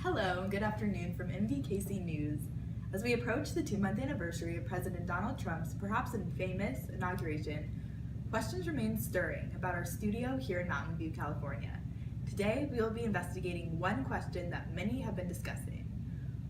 Hello, and good afternoon from MVKC News. As we approach the 2-month anniversary of President Donald Trump's perhaps infamous inauguration, questions remain stirring about our studio here in Mountain View, California. Today, we will be investigating one question that many have been discussing.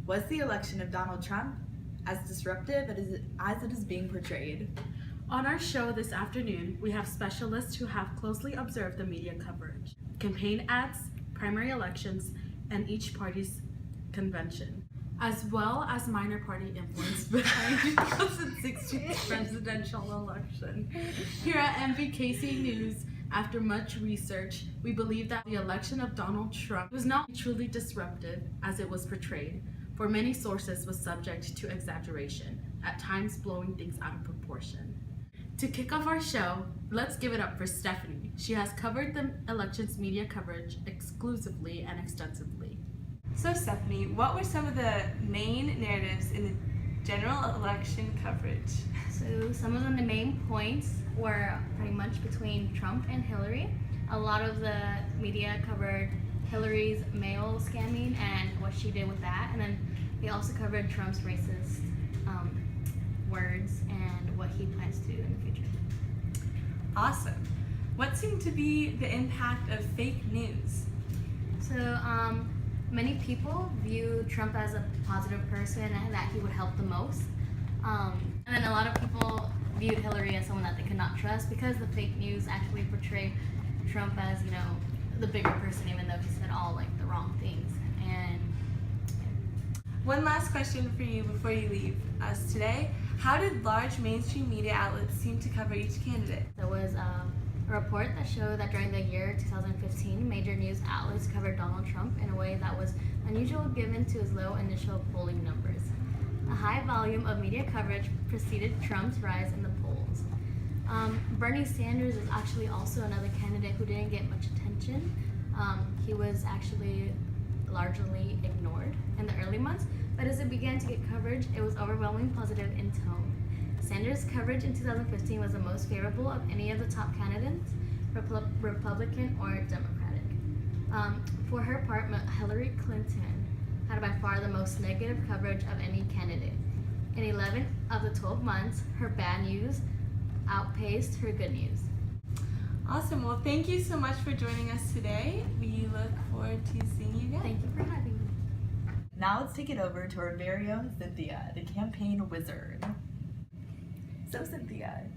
Was the election of Donald Trump as disruptive as it is being portrayed? On our show this afternoon, we have specialists who have closely observed the media coverage, campaign ads, primary elections, and each party's convention, as well as minor party influence behind the 2016 presidential election. Here at MVKC News, after much research, we believe that the election of Donald Trump was not truly disruptive as it was portrayed. For many sources was subject to exaggeration, at times blowing things out of proportion. To kick off our show, let's give it up for Stephanie. She has covered the election's media coverage exclusively and extensively. So Stephanie, what were some of the main narratives in the general election coverage? So some of the main points were pretty much between Trump and Hillary. A lot of the media covered Hillary's mail scamming and what she did with that, and then they also covered Trump's racist words and what he plans to do in the future. Awesome. What seemed to be the impact of fake news? So many people view Trump as a positive person and that he would help the most. And then a lot of people viewed Hillary as someone that they could not trust because the fake news actually portrayed Trump as, the bigger person, even though he said all the wrong things. And one last question for you before you leave us today. How did large mainstream media outlets seem to cover each candidate? there was a report that showed that during the year 2015, major news outlets covered Donald Trump in a way that was unusual given to his low initial polling numbers. A high volume of media coverage preceded Trump's rise in the polls. Bernie Sanders is actually also another candidate who didn't get much attention. He was actually largely ignored in the early months, but as it began to get coverage, it was overwhelmingly positive in tone. Sanders' coverage in 2015 was the most favorable of any of the top candidates, Republican or Democratic. For her part, Hillary Clinton had by far the most negative coverage of any candidate. In 11 of the 12 months, her bad news outpaced her good news. Awesome. Well, thank you so much for joining us today. We look forward to seeing you again. Thank you for having me. Now let's take it over to our very own Cinthia, the campaign wizard. So Cinthia,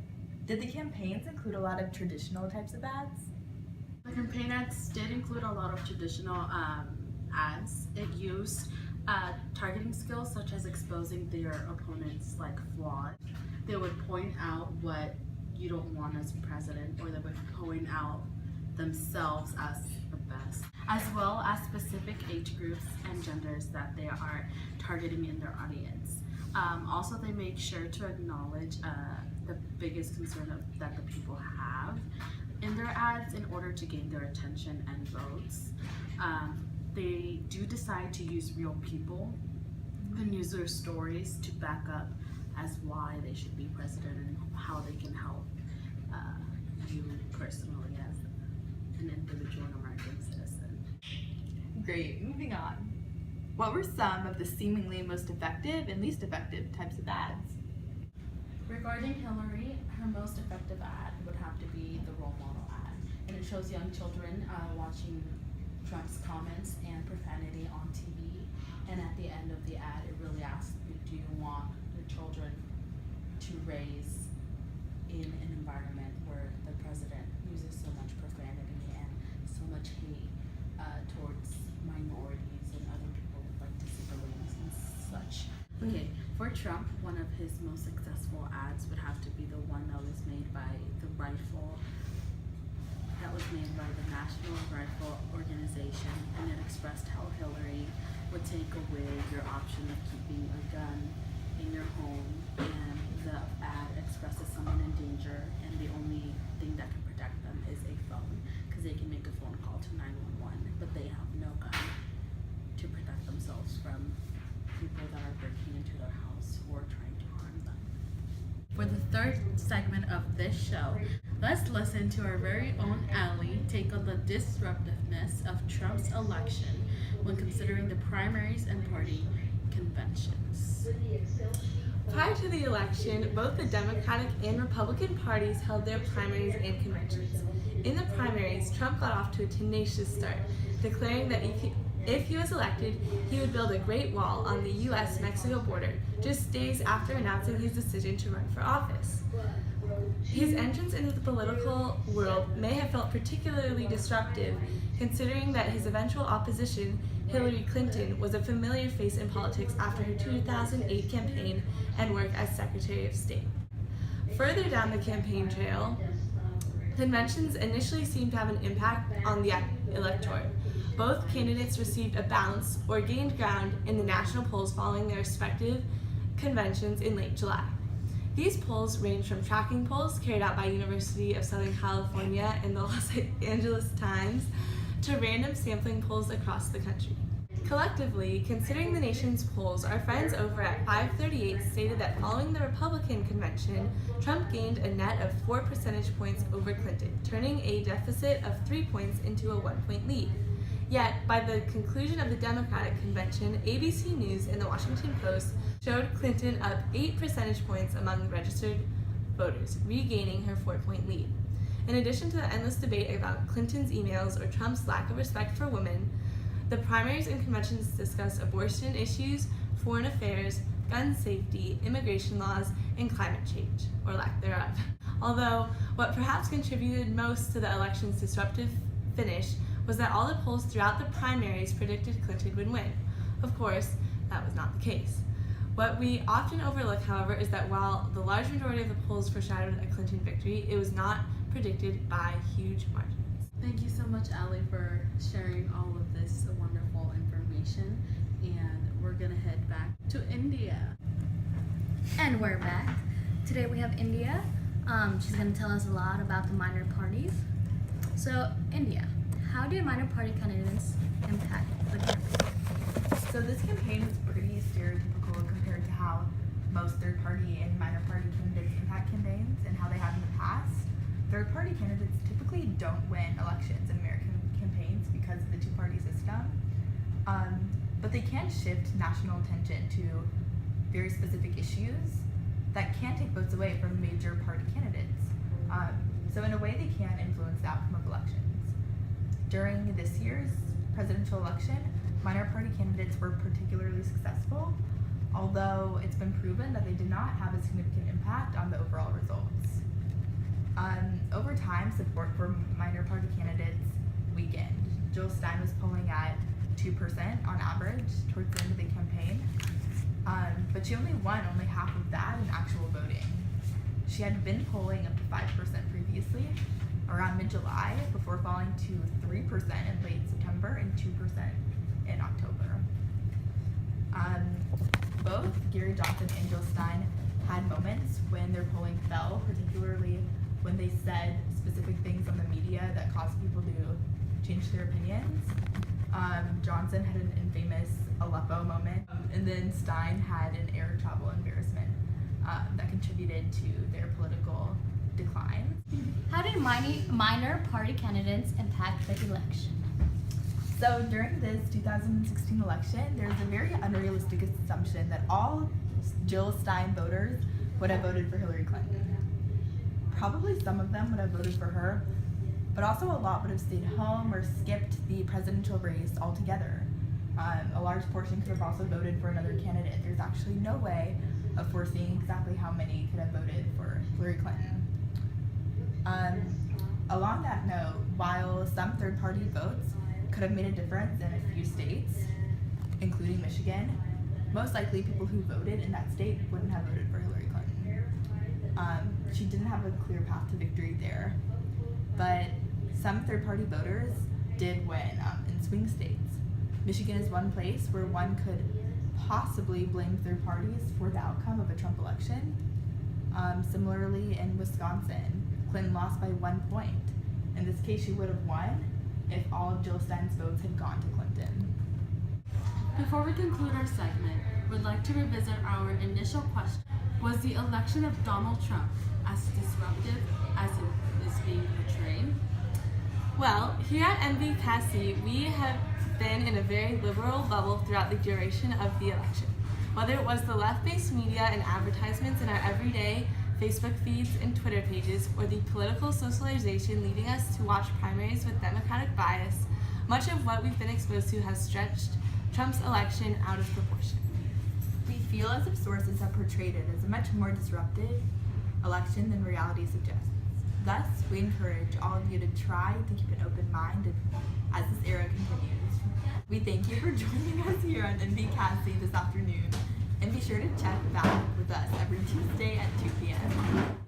did the campaigns include a lot of traditional types of ads? The campaign ads did include a lot of traditional ads. It used targeting skills such as exposing their opponents flaws. They would point out what you don't want as president, or they would point out themselves as the best, as well as specific age groups and genders that they are targeting in their audience. Also, they make sure to acknowledge the biggest concern that the people have in their ads in order to gain their attention and votes. They do decide to use real people and use their stories to back up as why they should be president and how they can help you personally as an individual American citizen. Great, moving on. What were some of the seemingly most effective and least effective types of ads? Regarding Hillary, her most effective ad would have to be the role model ad, and it shows young children watching Trump's comments and profanity on TV, and at the end of the ad it really asks you, do you want your children to raise in an environment where the president uses so much profanity and so much hate towards minorities and other people with disabilities and such. Okay, for Trump, one of his most successful ads would have to be the one that was made by the National Rifle Organization, and it expressed how Hillary would take away your option of keeping a gun in your home, and the ad expresses someone in danger and the only thing that can protect them is a phone, because they can make a phone call to 911, but they have no gun to protect themselves from people that are breaking into their house or trying to harm them. For the third segment of this show, let's listen to our very own Allie take on the disruptiveness of Trump's election when considering the primaries and party conventions. Prior to the election, both the Democratic and Republican parties held their primaries and conventions. In the primaries, Trump got off to a tenacious start, declaring that if he was elected, he would build a Great Wall on the U.S.-Mexico border, just days after announcing his decision to run for office. His entrance into the political world may have felt particularly disruptive, considering that his eventual opposition, Hillary Clinton, was a familiar face in politics after her 2008 campaign and work as Secretary of State. Further down the campaign trail, conventions initially seemed to have an impact on the electorate. Both candidates received a bounce or gained ground in the national polls following their respective conventions in late July. These polls range from tracking polls carried out by University of Southern California and the Los Angeles Times to random sampling polls across the country. Collectively, considering the nation's polls, our friends over at 538 stated that following the Republican convention, Trump gained a net of 4 percentage points over Clinton, turning a deficit of 3 points into a 1-point lead. Yet, by the conclusion of the Democratic convention, ABC News and the Washington Post showed Clinton up 8 percentage points among registered voters, regaining her 4-point lead. In addition to the endless debate about Clinton's emails or Trump's lack of respect for women, the primaries and conventions discussed abortion issues, foreign affairs, gun safety, immigration laws, and climate change, or lack thereof. Although, what perhaps contributed most to the election's disruptive finish was that all the polls throughout the primaries predicted Clinton would win. Of course, that was not the case. What we often overlook, however, is that while the large majority of the polls foreshadowed a Clinton victory, it was not predicted by huge margins. Thank you so much, Allie, for sharing all of this wonderful information. And we're gonna head back to India. And we're back. Today we have India. She's going to tell us a lot about the minor parties. So, India, how did minor party candidates impact the campaign? So this campaign was pretty stereotypical compared to how most third-party and minor party candidates impact campaigns and how they have in the past. Third-party candidates typically don't win elections in American campaigns because of the two-party system, but they can shift national attention to very specific issues that can take votes away from major party candidates. So in a way, they can influence the outcome of elections. During this year's presidential election, minor party candidates were particularly successful, although it's been proven that they did not have a significant impact on the overall results. Over time, support for minor party candidates weakened. Jill Stein was polling at 2% on average towards the end of the campaign, but she only won half of that in actual voting. She had been polling up to 5% previously, around mid-July, before falling to 3% in late September and 2% in October. Both Gary Johnson and Jill Stein had moments when their polling fell, particularly when they said specific things on the media that caused people to change their opinions. Johnson had an infamous Aleppo moment, and then Stein had an air travel embarrassment that contributed to their political decline. How did minor party candidates impact the election? So during this 2016 election, there's a very unrealistic assumption that all Jill Stein voters would have voted for Hillary Clinton. Probably some of them would have voted for her, but also a lot would have stayed home or skipped the presidential race altogether. A large portion could have also voted for another candidate. There's actually no way of foreseeing exactly how many could have voted for Hillary Clinton. Along that note, while some third-party votes could have made a difference in a few states, including Michigan, most likely people who voted in that state wouldn't have voted for Hillary Clinton. She didn't have a clear path to victory there, but some third-party voters did win in swing states. Michigan is one place where one could possibly blame third parties for the outcome of a Trump election. Similarly, in Wisconsin, Clinton lost by 1 point. In this case, she would have won if all of Jill Stein's votes had gone to Clinton. Before we conclude our segment, we'd like to revisit our initial question. Was the election of Donald Trump as disruptive as it is being portrayed? Well, here at NVCASI, we have been in a very liberal bubble throughout the duration of the election. Whether it was the left-based media and advertisements in our everyday Facebook feeds and Twitter pages, or the political socialization leading us to watch primaries with Democratic bias, much of what we've been exposed to has stretched Trump's election out of proportion. We feel as if sources have portrayed it as a much more disrupted election than reality suggests. Thus, we encourage all of you to try to keep an open mind as this era continues. We thank you for joining us here on NVCASI this afternoon, and be sure to check back with us every Tuesday at 2 p.m.